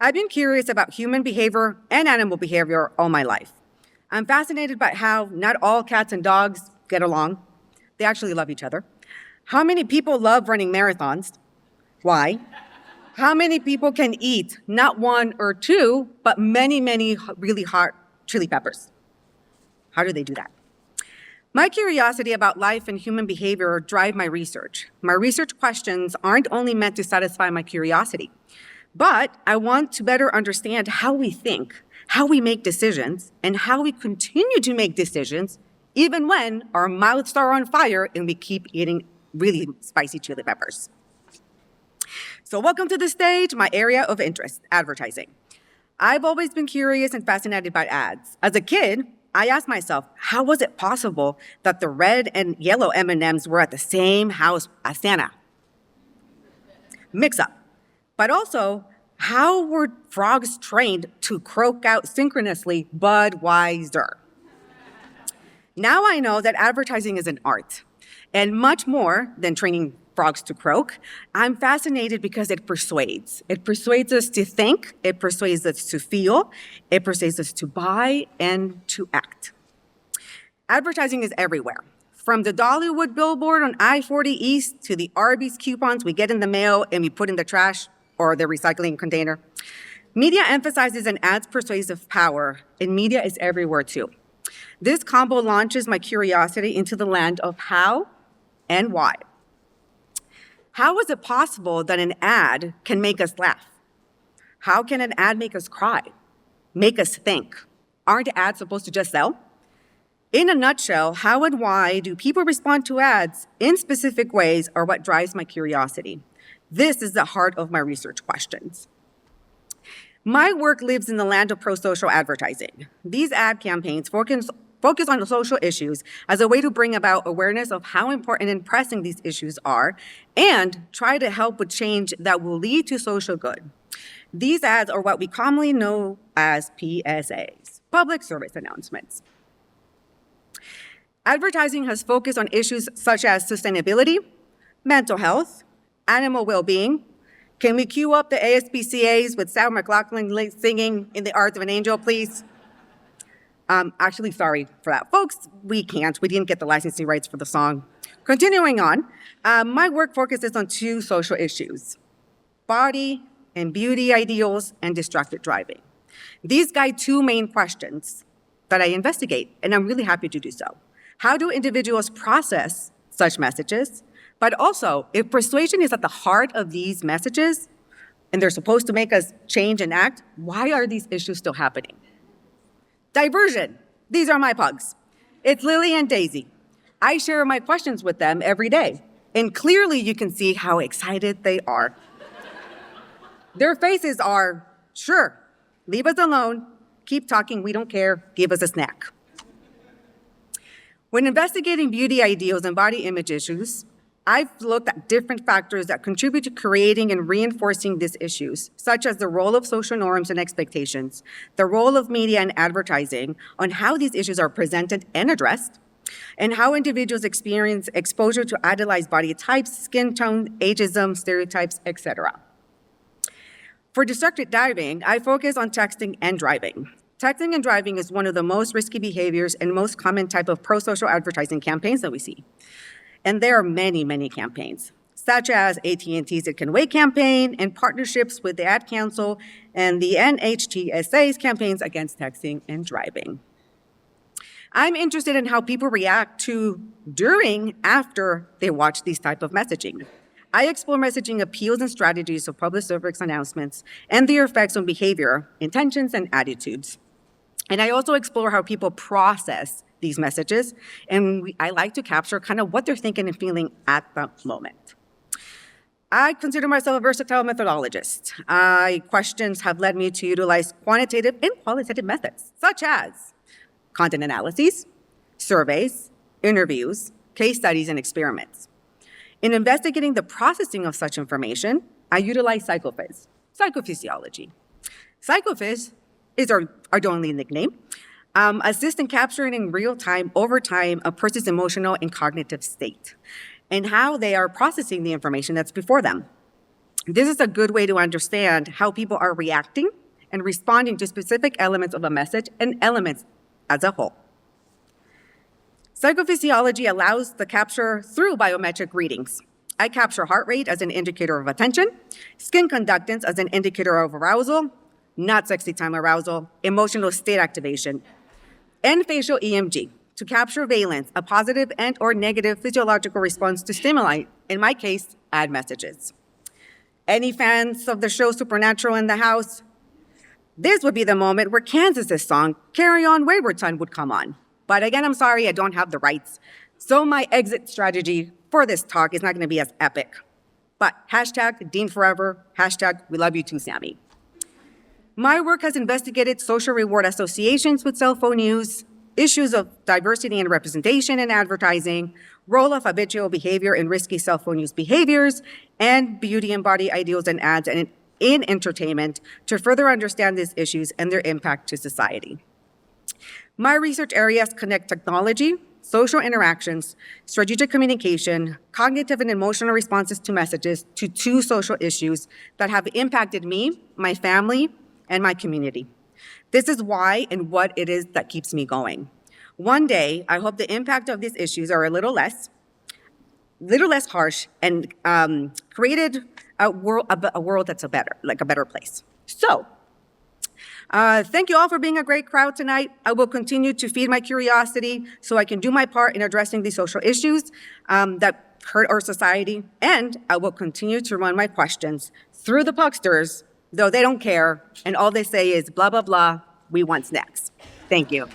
I've been curious about human behavior and animal behavior all my life. I'm fascinated by how not all cats and dogs get along. They actually love each other. How many people love running marathons? Why? How many people can eat not one or two, but many, many really hot chili peppers? How do they do that? My curiosity about life and human behavior drive my research. My research questions aren't only meant to satisfy my curiosity, but I want to better understand how we think, how we make decisions, and how we continue to make decisions even when our mouths are on fire and we keep eating really spicy chili peppers. So welcome to the stage, my area of interest, advertising. I've always been curious and fascinated by ads. As a kid, I asked myself, how was it possible that the red and yellow M&Ms were at the same house as Santa? Mix up. But also, how were frogs trained to croak out synchronously Budweiser? Now I know that advertising is an art, and much more than training frogs to croak. I'm fascinated because it persuades. It persuades us to think, it persuades us to feel, it persuades us to buy and to act. Advertising is everywhere. From the Dollywood billboard on I-40 East to the Arby's coupons we get in the mail and we put in the trash or the recycling container. Media emphasizes an ad's persuasive power, and media is everywhere too. This combo launches my curiosity into the land of how and why. How is it possible that an ad can make us laugh? How can an ad make us cry, make us think? Aren't ads supposed to just sell? In a nutshell, how and why do people respond to ads in specific ways are what drives my curiosity. This is the heart of my research questions. My work lives in the land of pro-social advertising. These ad campaigns focus on social issues as a way to bring about awareness of how important and pressing these issues are and try to help with change that will lead to social good. These ads are what we commonly know as PSAs, public service announcements. Advertising has focused on issues such as sustainability, mental health, animal well-being. Can we cue up the ASPCAs with Sarah McLachlan singing In the Arms of an Angel, please? Actually, sorry for that. Folks, we can't. We didn't get the licensing rights for the song. Continuing on, my work focuses on two social issues, body and beauty ideals and distracted driving. These guide two main questions that I investigate, and I'm really happy to do so. How do individuals process such messages? But also, if persuasion is at the heart of these messages, and they're supposed to make us change and act, why are these issues still happening? Diversion. These are my pugs. It's Lily and Daisy. I share my questions with them every day, and clearly you can see how excited they are. Their faces are, sure, leave us alone, keep talking, we don't care, give us a snack. When investigating beauty ideals and body image issues, I've looked at different factors that contribute to creating and reinforcing these issues, such as the role of social norms and expectations, the role of media and advertising on how these issues are presented and addressed, and how individuals experience exposure to idolized body types, skin tone, ageism, stereotypes, etc. For distracted driving, I focus on texting and driving. Texting and driving is one of the most risky behaviors and most common type of pro-social advertising campaigns that we see. And there are many, many campaigns, such as AT&T's It Can Wait campaign and partnerships with the Ad Council and the NHTSA's campaigns against texting and driving. I'm interested in how people react to during, after they watch these type of messaging. I explore messaging appeals and strategies of public service announcements and their effects on behavior, intentions, and attitudes. And I also explore how people process these messages, and I like to capture kind of what they're thinking and feeling at that moment. I consider myself a versatile methodologist. Questions have led me to utilize quantitative and qualitative methods, such as content analyses, surveys, interviews, case studies, and experiments. In investigating the processing of such information, I utilize psychophys, psychophysiology. Psychophys is our only nickname, assist in capturing in real time, over time, a person's emotional and cognitive state, and how they are processing the information that's before them. This is a good way to understand how people are reacting and responding to specific elements of a message and elements as a whole. Psychophysiology allows the capture through biometric readings. I capture heart rate as an indicator of attention, skin conductance as an indicator of arousal, not sexy time arousal, emotional state activation, and facial EMG to capture valence, a positive and or negative physiological response to stimuli, in my case, ad messages. Any fans of the show Supernatural in the house? This would be the moment where Kansas's song, Carry On Wayward Son, would come on. But again, I'm sorry, I don't have the rights. So my exit strategy for this talk is not gonna be as epic. But hashtag Dean Forever, hashtag we love you too, Sammy. My work has investigated social reward associations with cell phone use, issues of diversity and representation in advertising, role of habitual behavior in risky cell phone use behaviors, and beauty and body ideals in ads and in entertainment to further understand these issues and their impact to society. My research areas connect technology, social interactions, strategic communication, cognitive and emotional responses to messages to two social issues that have impacted me, my family, and my community. This is why and what it is that keeps me going. One day, I hope the impact of these issues are a little less harsh and created a world that's a better place. So, thank you all for being a great crowd tonight. I will continue to feed my curiosity so I can do my part in addressing these social issues that hurt our society, and I will continue to run my questions through the Pucksters, though they don't care, and all they say is blah, blah, blah, we want snacks. Thank you.